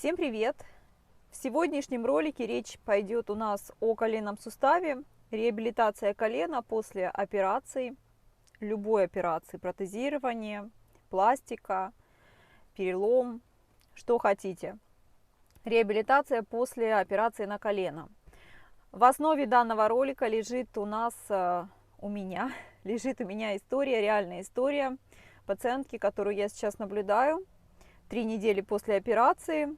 Всем привет! В сегодняшнем ролике речь пойдет у нас о коленном суставе, реабилитация колена после операции, любой операции, протезирование, пластика, перелом, что хотите. Реабилитация после операции на колено. В основе данного ролика лежит у меня история, реальная история пациентки, которую я сейчас наблюдаю. 3 недели после операции.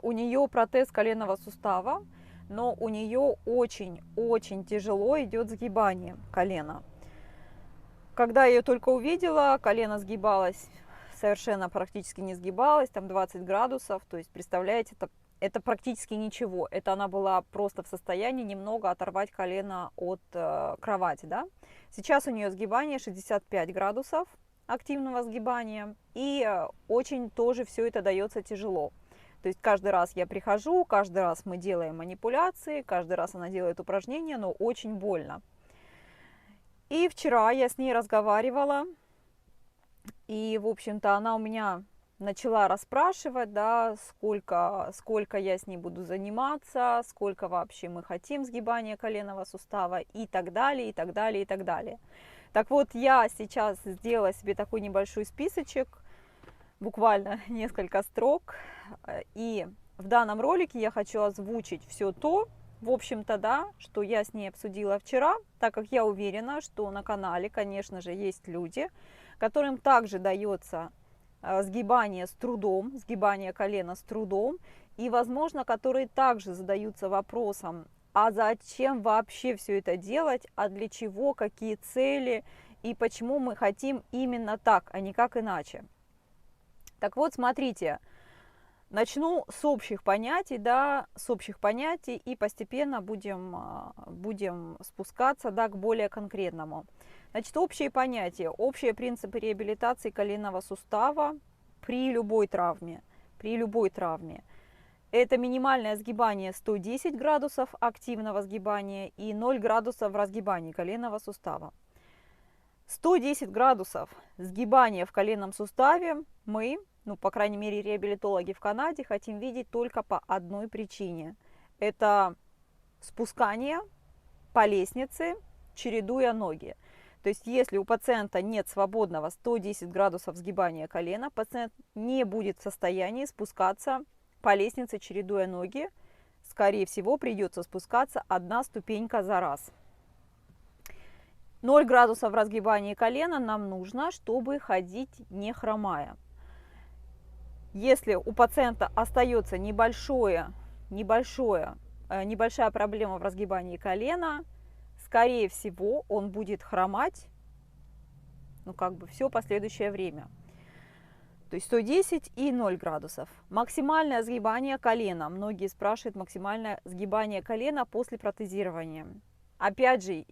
У нее протез коленного сустава, но у нее очень тяжело идет сгибание колена. Когда я ее только увидела, колено сгибалось, совершенно практически не сгибалось, там 20 градусов, то есть, представляете, это практически ничего. Это она была просто в состоянии немного оторвать колено от кровати, да. Сейчас у нее сгибание 65 градусов активного сгибания, и очень тоже все это дается тяжело. То есть каждый раз я прихожу, каждый раз мы делаем манипуляции, каждый раз она делает упражнения, но очень больно. И вчера я с ней разговаривала, и, в общем-то, она у меня начала расспрашивать, да, сколько я с ней буду заниматься, сколько вообще мы хотим сгибания коленного сустава и так далее, и так далее, и так далее. Так вот, я сейчас сделала себе такой небольшой списочек, буквально несколько строк, и в данном ролике я хочу озвучить все то, в общем-то, да, что я с ней обсудила вчера, так как я уверена, что на канале, конечно же, есть люди, которым также дается сгибание с трудом, сгибание колена с трудом, и, возможно, которые также задаются вопросом, а зачем вообще все это делать, а для чего, какие цели, и почему мы хотим именно так, а не как иначе. Так вот, смотрите, начну с общих понятий, да, и постепенно будем спускаться, да, к более конкретному. Значит, общие понятия, общие принципы реабилитации коленного сустава при любой травме. Это минимальное сгибание 110 градусов активного сгибания и 0 градусов в разгибании коленного сустава. 110 градусов сгибания в коленном суставе мы, по крайней мере, реабилитологи в Канаде, хотим видеть только по одной причине. Это спускание по лестнице, чередуя ноги. То есть, если у пациента нет свободного 110 градусов сгибания колена, пациент не будет в состоянии спускаться по лестнице, чередуя ноги. Скорее всего, придется спускаться одна ступенька за раз. 0 градусов в разгибании колена нам нужно, чтобы ходить не хромая. Если у пациента остается небольшая проблема в разгибании колена, скорее всего, он будет хромать, все последующее время. То есть 110 и 0 градусов. Максимальное сгибание колена. Многие спрашивают максимальное сгибание колена после протезирования. Опять же,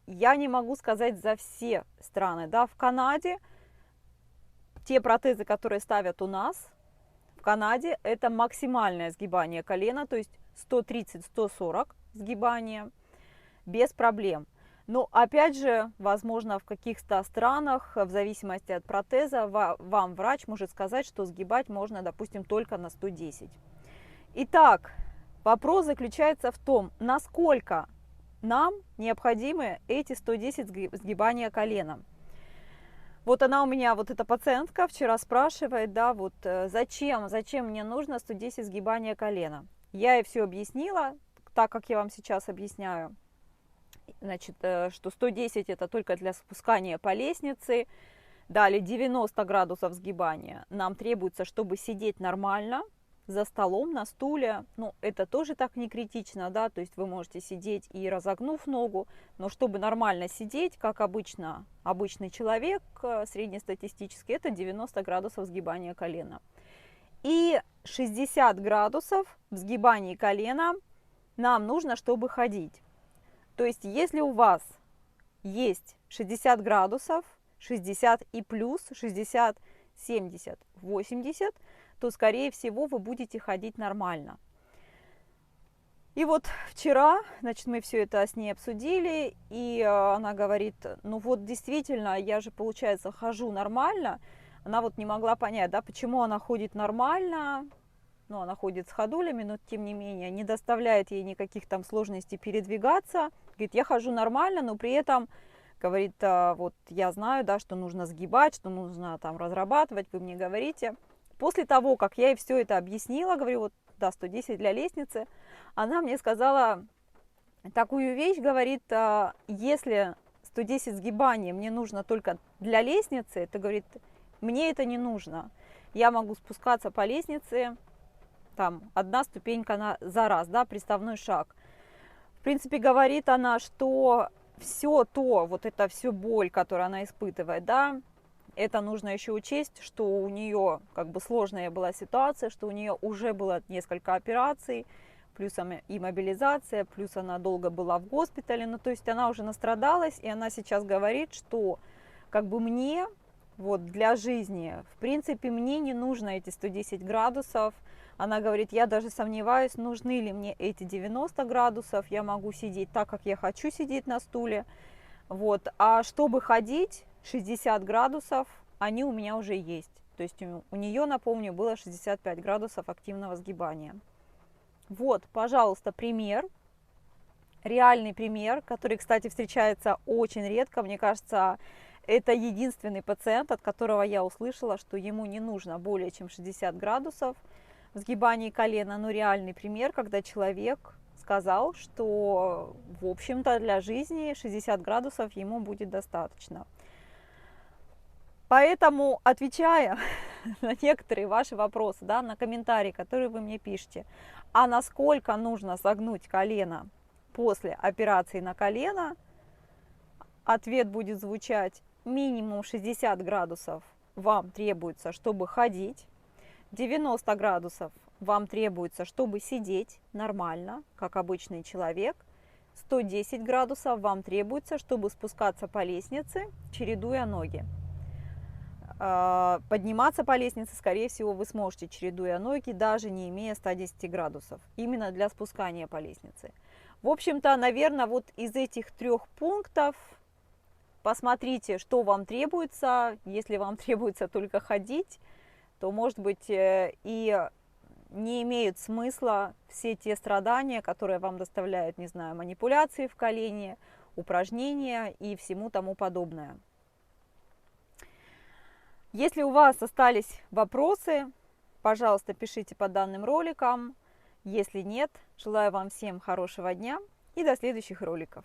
я не могу сказать за все страны. Да, в Канаде те протезы, которые ставят у нас, в Канаде это максимальное сгибание колена, то есть 130-140 сгибания без проблем. Но опять же, возможно, в каких-то странах, в зависимости от протеза, вам врач может сказать, что сгибать можно, допустим, только на 110. Итак, вопрос заключается в том, насколько нам необходимы эти 110 сгибания колена. Вот она у меня, вот эта пациентка вчера спрашивает, да, вот зачем мне нужно 110 сгибания колена. Я ей все объяснила, так как я вам сейчас объясняю. Значит, что 110 это только для спускания по лестнице. Далее 90 градусов сгибания нам требуется, чтобы сидеть нормально за столом, на стуле. Это тоже так не критично, да, то есть вы можете сидеть и разогнув ногу, но чтобы нормально сидеть, как обычный человек, среднестатистический, это 90 градусов сгибания колена. И 60 градусов в сгибании колена нам нужно, чтобы ходить. То есть, если у вас есть 60 градусов, 60 и плюс, 60, 70, 80, то, скорее всего, вы будете ходить нормально. И вот вчера, значит, мы все это с ней обсудили, и она говорит, действительно, я же, получается, хожу нормально, она вот не могла понять, да, почему она ходит нормально, ну, она ходит с ходулями, но тем не менее не доставляет ей никаких там сложностей передвигаться. Говорит, я хожу нормально, но при этом, говорит, вот я знаю, да, что нужно сгибать, что нужно там разрабатывать, вы мне говорите. После того, как я ей все это объяснила, говорю, вот, да, 110 для лестницы, она мне сказала такую вещь, говорит, если 110 сгибаний мне нужно только для лестницы, то, говорит, мне это не нужно. Я могу спускаться по лестнице, там, одна ступенька за раз, да, приставной шаг. В принципе, говорит она, что все то, вот это все боль, которую она испытывает, да, это нужно еще учесть, что у нее как бы сложная была ситуация, что у нее уже было несколько операций, плюс и мобилизация, плюс она долго была в госпитале, ну то есть она уже настрадалась, и она сейчас говорит, что как бы мне вот для жизни, в принципе, мне не нужно эти 110 градусов. Она говорит, я даже сомневаюсь, нужны ли мне эти 90 градусов, я могу сидеть так, как я хочу сидеть на стуле. Вот. А чтобы ходить, 60 градусов, они у меня уже есть. То есть у нее, напомню, было 65 градусов активного сгибания. Вот, пожалуйста, пример, реальный пример, который, кстати, встречается очень редко. Мне кажется, это единственный пациент, от которого я услышала, что ему не нужно более чем 60 градусов в сгибании колена. Но реальный пример, когда человек сказал, что, в общем-то, для жизни 60 градусов ему будет достаточно. Поэтому, отвечая на некоторые ваши вопросы, да, на комментарии, которые вы мне пишете, а насколько нужно согнуть колено после операции на колено, ответ будет звучать: минимум 60 градусов вам требуется, чтобы ходить, 90 градусов вам требуется, чтобы сидеть нормально, как обычный человек, 110 градусов вам требуется, чтобы спускаться по лестнице, чередуя ноги. Подниматься по лестнице, скорее всего, вы сможете, чередуя ноги, даже не имея 110 градусов, именно для спускания по лестнице. В общем-то, наверное, вот из этих 3 пунктов посмотрите, что вам требуется. Если вам требуется только ходить, то, может быть, и не имеют смысла все те страдания, которые вам доставляют, не знаю, манипуляции в колене, упражнения и всему тому подобное. Если у вас остались вопросы, пожалуйста, пишите под данным роликом. Если нет, желаю вам всем хорошего дня и до следующих роликов.